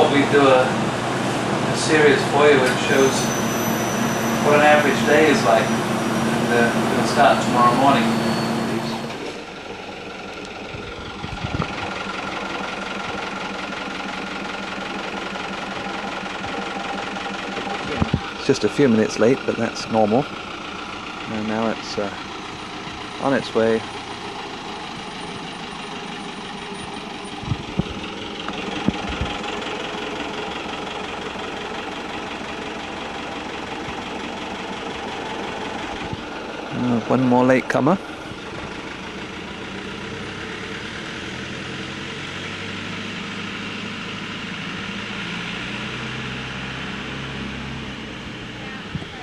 thought we'd do a series for you which shows what an average day is like. And we're going to start tomorrow morning. It's just a few minutes late, but that's normal. And now it's on its way. One more latecomer.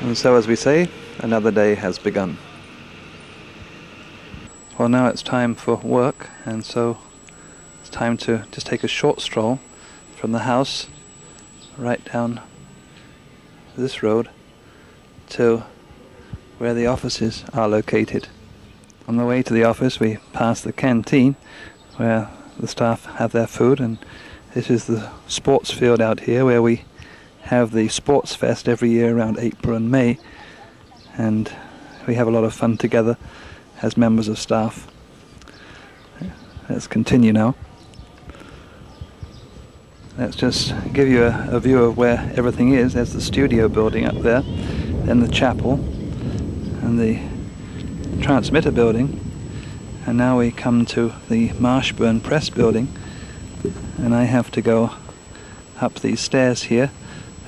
And so, as we say, another day has begun. Well, now it's time for work, and so it's time to just take a short stroll from the house right down this road to where the offices are located. On the way to the office we pass the canteen where the staff have their food, and this is the sports field out here where we have the Sportsfest every year around April and May, and we have a lot of fun together as members of staff. Let's continue now. Let's just give you a view of where everything is. There's the studio building up there, then the chapel, and the transmitter building, and now we come to the Marshburn Press building, and I have to go up these stairs here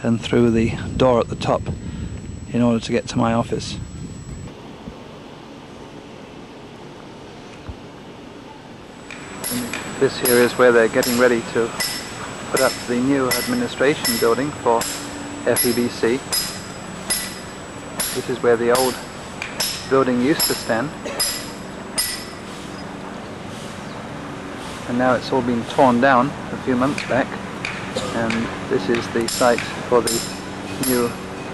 and through the door at the top in order to get to my office. And this here is where they're getting ready to put up the new administration building for FEBC. This is where the old building used to stand, and now it's all been torn down a few months back, and this is the site for the new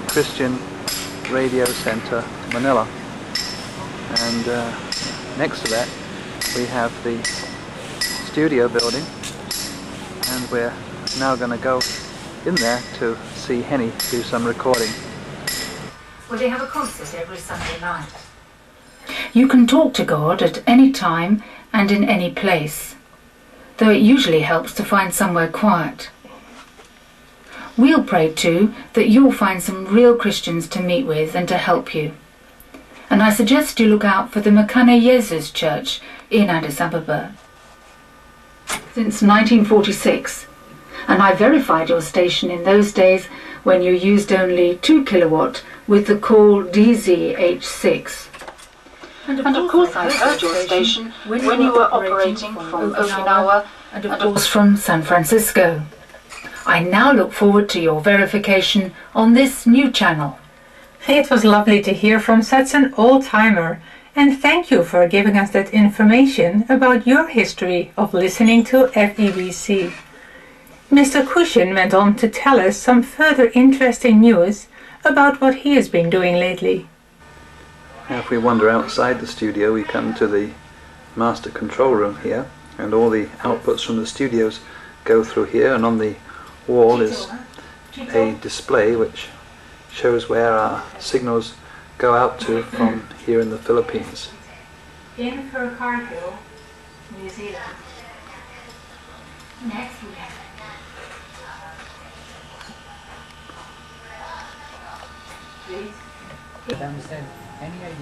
Christian Radio Center Manila. And next to that we have the studio building, and we're now going to go in there to see Henny do some recording. Well, they have a concert every Sunday night. You can talk to God at any time and in any place, though it usually helps to find somewhere quiet. We'll pray too that you'll find some real Christians to meet with and to help you. And I suggest you look out for the Mekane Jesus Church in Addis Ababa. Since 1946, and I verified your station in those days when you used only 2 kilowatt with the call DZH6. And of course I heard your station when you were operating from Okinawa and of course from San Francisco. I now look forward to your verification on this new channel. It was lovely to hear from such an old-timer, and thank you for giving us that information about your history of listening to FEBC. Mr. Cushion went on to tell us some further interesting news about what he has been doing lately. Now if we wander outside the studio, we come to the master control room here, and all the outputs from the studios go through here, and on the wall is a display which shows where our signals go out to from here in the Philippines. In Karuhatan, New Zealand. Next we have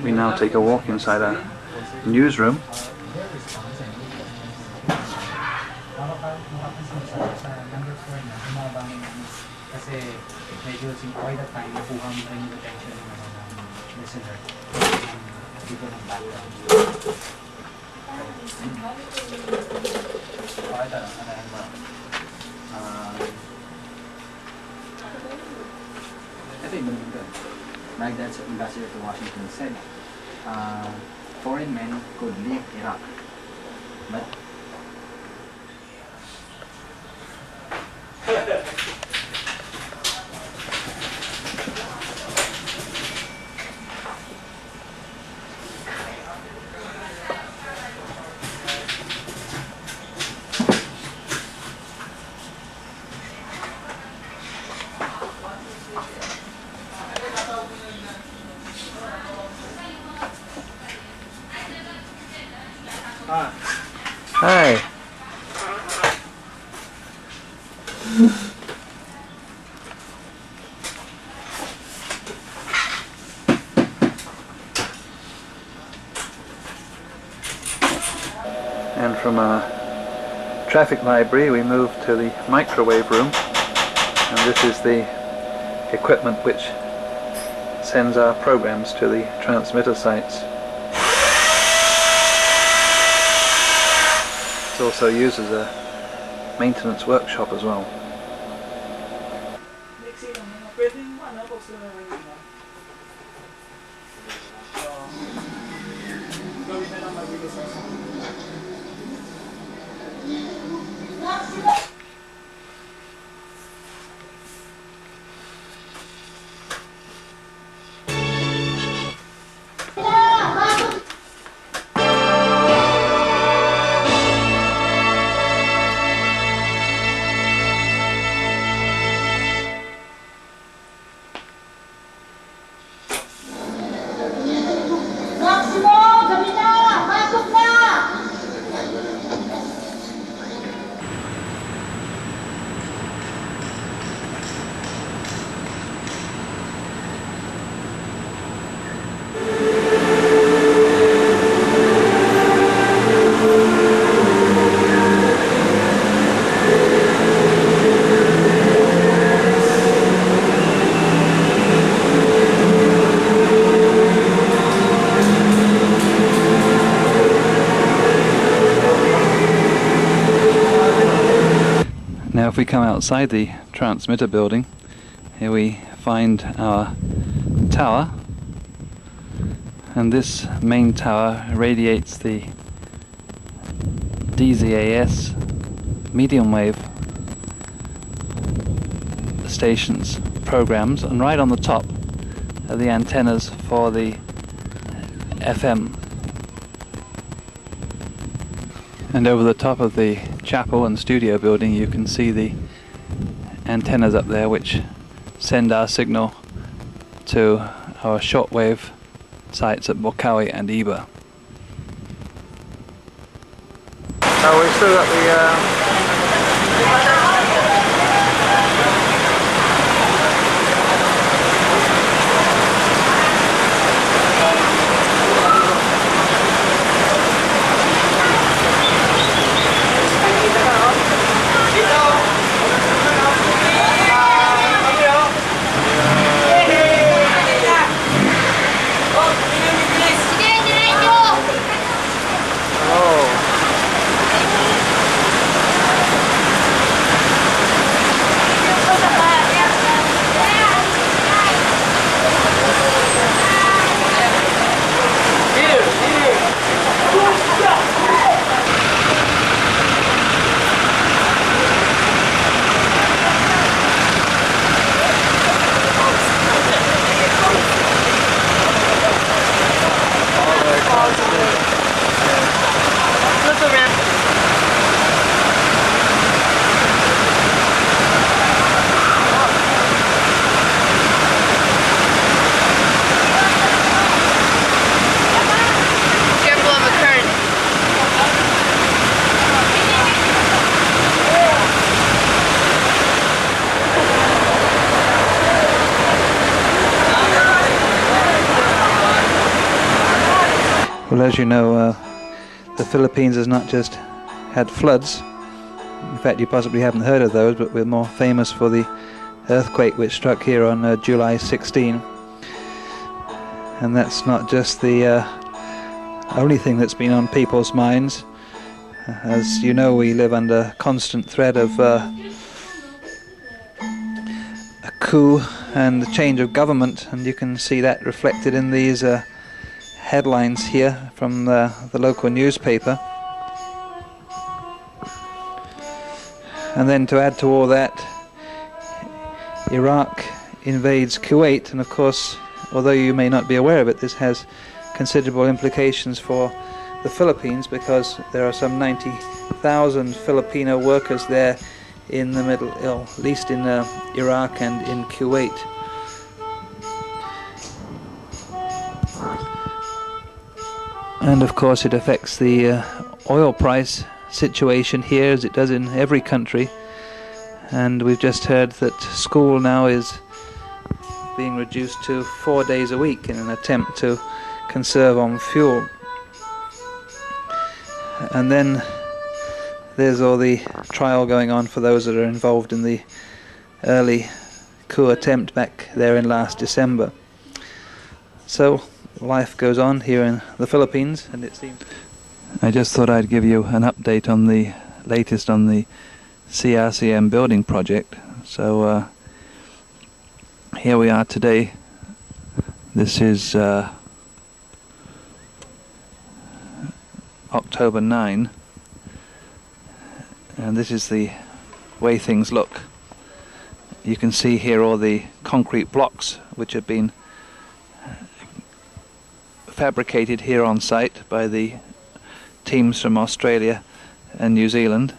We now take a walk inside our newsroom. Baghdad's ambassador to Washington said foreign men could leave Iraq, but Hi. And from our traffic library we move to the microwave room, and this is the equipment which sends our programs to the transmitter sites. It's also used as a maintenance workshop as well. Now if we come outside the transmitter building, here we find our tower, and this main tower radiates the DZAS medium wave stations programs, and right on the top are the antennas for the FM. And over the top of the chapel and studio building you can see the antennas up there which send our signal to our shortwave sites at Bokawi and Iba. Oh, we've still got the Well, as you know, the Philippines has not just had floods. In fact, you possibly haven't heard of those, but we're more famous for the earthquake which struck here on July 16. And that's not just the only thing that's been on people's minds. As you know, we live under constant threat of a coup and the change of government, and you can see that reflected in these headlines here from the local newspaper. And then to add to all that, Iraq invades Kuwait, and of course, although you may not be aware of it, this has considerable implications for the Philippines, because there are some 90,000 Filipino workers there in the middle, at least in Iraq and in Kuwait. And of course it affects the oil price situation here as it does in every country, and we've just heard that school now is being reduced to 4 days a week in an attempt to conserve on fuel. And then there's all the trial going on for those that are involved in the early coup attempt back there in last December. So life goes on here in the Philippines, and it seems... I just thought I'd give you an update on the latest on the CRCM building project. So here we are today. This is October 9, and this is the way things look. You can see here all the concrete blocks which have been fabricated here on site by the teams from Australia and New Zealand,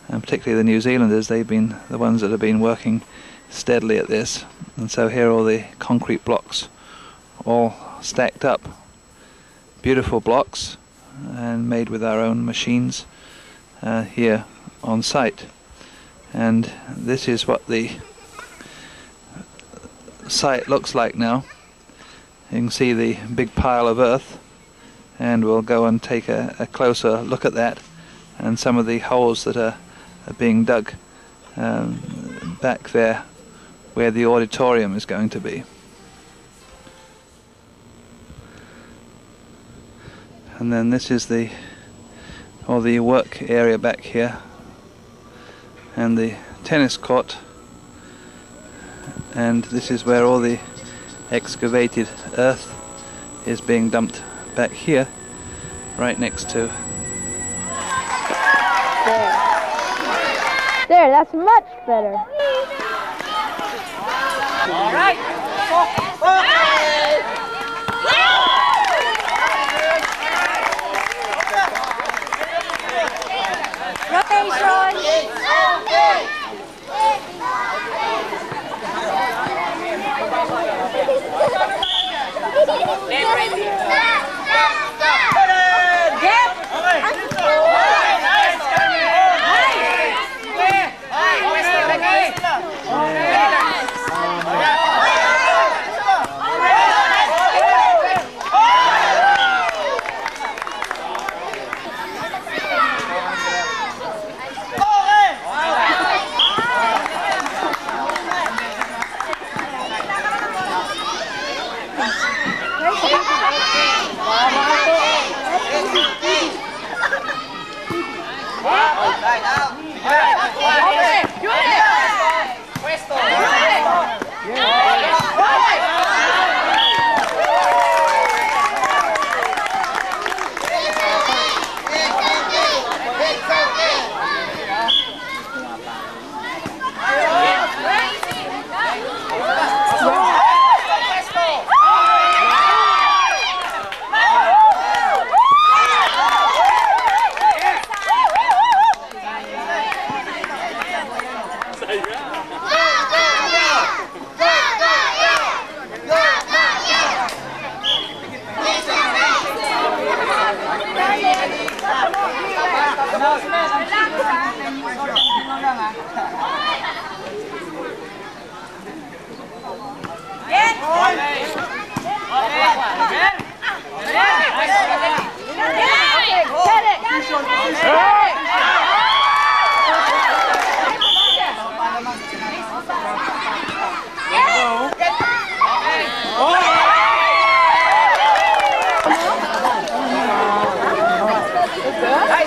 and particularly the New Zealanders. They've been the ones that have been working steadily at this, and so here are all the concrete blocks all stacked up. Beautiful blocks, and made with our own machines here on site. And this is what the site looks like now. You can see the big pile of earth, and we'll go and take a closer look at that and some of the holes that are being dug back there where the auditorium is going to be. And then this is all the work area back here, and the tennis court, and this is where all the excavated earth is being dumped back here, right next to... There, that's much better. All right. Good.